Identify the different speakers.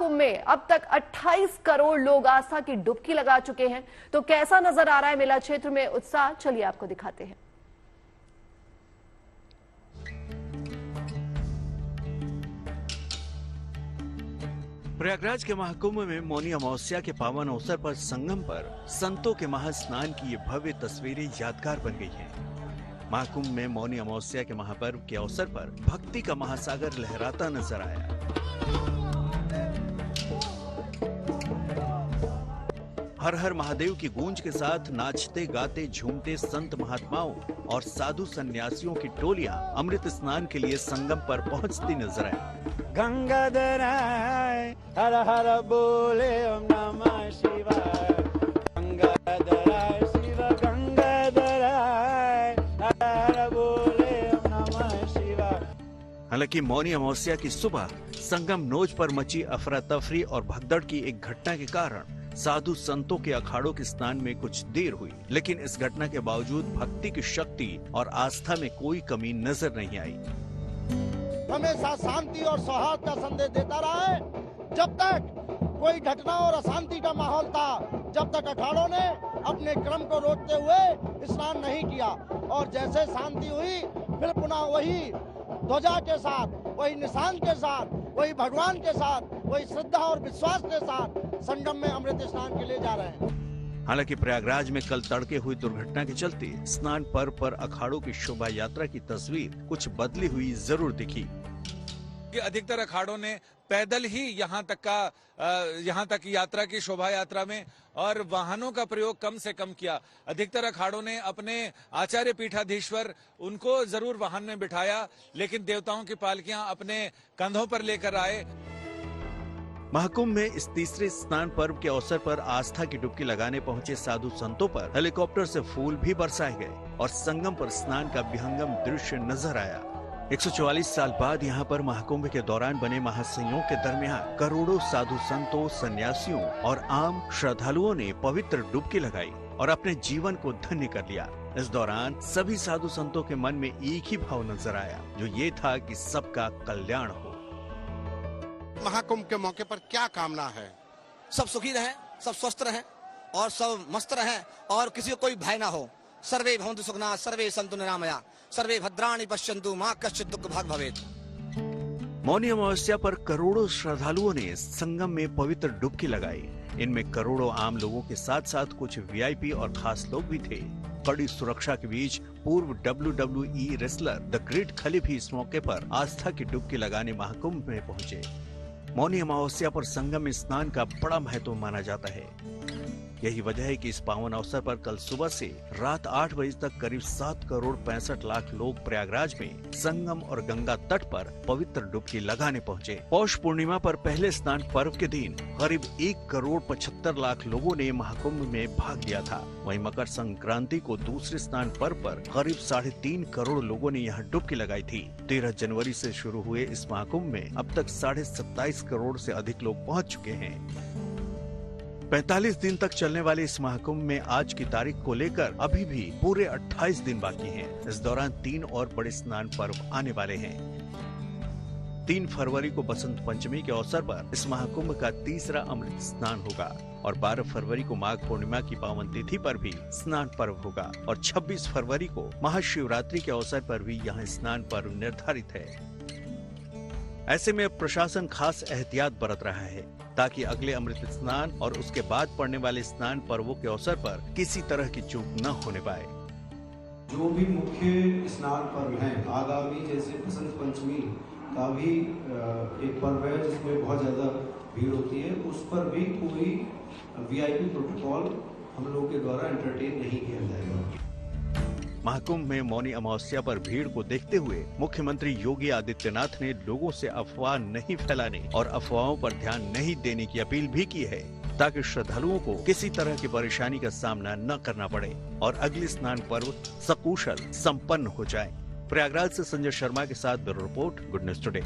Speaker 1: महाकुंभ में अब तक 28 करोड़ लोग आस्था की डुबकी लगा चुके हैं। तो कैसा नजर आ रहा है मेला क्षेत्र में उत्साह, चलिए आपको दिखाते हैं।
Speaker 2: प्रयागराज के महाकुंभ में मौनी अमावस्या के पावन अवसर पर संगम पर संतों के महास्नान की ये भव्य तस्वीरें यादगार बन गई हैं। महाकुंभ में मौनी अमावस्या के महापर्व के अवसर पर भक्ति का महासागर लहराता नजर आया। हर हर महादेव की गूंज के साथ नाचते गाते झूमते संत महात्माओं और साधु सन्यासियों की टोलियां अमृत स्नान के लिए संगम पर पहुंचती नजर आई।
Speaker 3: गंगाधराय हर हर बोले ओम नमः शिवाय, गंगाधराय शिव गंगाधराय हर हर बोले ओम नमः शिवाय।
Speaker 2: हालांकि मौनी अमावस्या की सुबह संगम नोज पर मची अफरा तफरी और भगदड़ की एक घटना के कारण साधु संतों के अखाड़ों के स्नान में कुछ देर हुई, लेकिन इस घटना के बावजूद भक्ति की शक्ति और आस्था में कोई कमी नजर नहीं आई।
Speaker 4: हमेशा शांति और सौहार्द का संदेश देता रहा है। जब तक कोई घटना और अशांति का माहौल था, जब तक अखाड़ों ने अपने क्रम को रोकते हुए स्नान नहीं किया, और जैसे शांति हुई फिर पुनः वही ध्वजा के साथ, वही निशान के साथ, वही भगवान के साथ, वही श्रद्धा और विश्वास के साथ संगम में अमृत स्नान के लिए जा रहे हैं।
Speaker 2: हालांकि प्रयागराज में कल तड़के हुई दुर्घटना के चलते स्नान पर्व पर अखाड़ों की शोभा यात्रा की तस्वीर कुछ बदली हुई जरूर दिखी।
Speaker 5: अधिकतर अखाड़ों ने पैदल ही यहाँ तक यात्रा की, शोभा यात्रा में, और वाहनों का प्रयोग कम से कम किया। अधिकतर अखाड़ों ने अपने आचार्य पीठाधीश्वर उनको जरूर वाहन में बिठाया, लेकिन देवताओं की पालकियां अपने कंधों पर लेकर आए।
Speaker 2: महाकुंभ में इस तीसरे स्नान पर्व के अवसर पर आस्था की डुबकी लगाने पहुंचे साधु संतों पर हेलीकॉप्टर से फूल भी बरसाए गए और संगम पर स्नान का विहंगम दृश्य नजर आया। 144 साल बाद यहाँ पर महाकुंभ के दौरान बने महासंयोग के दरमियान करोड़ों साधु संतों, सन्यासियों और आम श्रद्धालुओं ने पवित्र डुबकी लगाई और अपने जीवन को धन्य कर लिया। इस दौरान सभी साधु संतों के मन में एक ही भाव नजर आया, जो ये था कि सबका कल्याण हो।
Speaker 6: महाकुंभ के मौके पर क्या कामना है?
Speaker 7: सब सुखी रहें, सब स्वस्थ रहें और सब मस्त रहें और किसी को कोई भय ना हो। सर्वे भवन्तु सुखिनः, सर्वे सन्तु निरामया, सर्वे भद्राणि पश्यन्तु, मा कश्चित् दुःख भाग् भवेत्।
Speaker 2: मौनी अमावस्या पर करोड़ों श्रद्धालुओं ने संगम में पवित्र डुबकी लगाई। इनमें करोड़ों आम लोगों के साथ साथ कुछ वीआईपी और खास लोग भी थे। कड़ी सुरक्षा के बीच पूर्व WWE रेसलर द ग्रेट खली भी इस मौके पर आस्था की डुबकी लगाने महाकुंभ में पहुंचे। मौनी अमावस्या पर संगम में स्नान का बड़ा महत्व माना जाता है। यही वजह है कि इस पावन अवसर पर कल सुबह से रात 8 बजे तक करीब 7 करोड़ 65 लाख लोग प्रयागराज में संगम और गंगा तट पर पवित्र डुबकी लगाने पहुंचे। पौष पूर्णिमा पर पहले स्नान पर्व के दिन करीब 1 करोड़ 75 लाख लोगों ने महाकुंभ में भाग लिया था। वहीं मकर संक्रांति को दूसरे स्नान पर्व पर करीब 3.5 करोड़ लोगों ने यहाँ डुबकी लगाई थी। 13 जनवरी से शुरू हुए इस महाकुंभ में अब तक 27.5 करोड़ से अधिक लोग पहुँच चुके हैं। 45 दिन तक चलने वाले इस महाकुंभ में आज की तारीख को लेकर अभी भी पूरे 28 दिन बाकी हैं। इस दौरान 3 और बड़े स्नान पर्व आने वाले हैं। 3 फरवरी को बसंत पंचमी के अवसर पर इस महाकुंभ का तीसरा अमृत स्नान होगा और 12 फरवरी को माघ पूर्णिमा की पावन तिथि पर भी स्नान पर्व होगा और 26 फरवरी को महाशिवरात्रि के अवसर पर भी यहाँ स्नान पर्व निर्धारित है। ऐसे में प्रशासन खास एहतियात बरत रहा है ताकि अगले अमृत स्नान और उसके बाद पड़ने वाले स्नान पर्वों के अवसर पर किसी तरह की चूक न होने पाए।
Speaker 8: जो भी मुख्य स्नान पर्व हैं आगामी, जैसे बसंत पंचमी का भी एक पर्व है जिसमें बहुत ज्यादा भीड़ होती है, उस पर भी कोई वीआईपी प्रोटोकॉल हम लोग के द्वारा एंटरटेन नहीं किया जाएगा।
Speaker 2: महाकुंभ में मौनी अमावस्या पर भीड़ को देखते हुए मुख्यमंत्री योगी आदित्यनाथ ने लोगों से अफवाह नहीं फैलाने और अफवाहों पर ध्यान नहीं देने की अपील भी की है ताकि श्रद्धालुओं को किसी तरह की परेशानी का सामना न करना पड़े और अगली स्नान पर्व सकुशल संपन्न हो जाए। प्रयागराज से संजय शर्मा के साथ bureau report, good news today.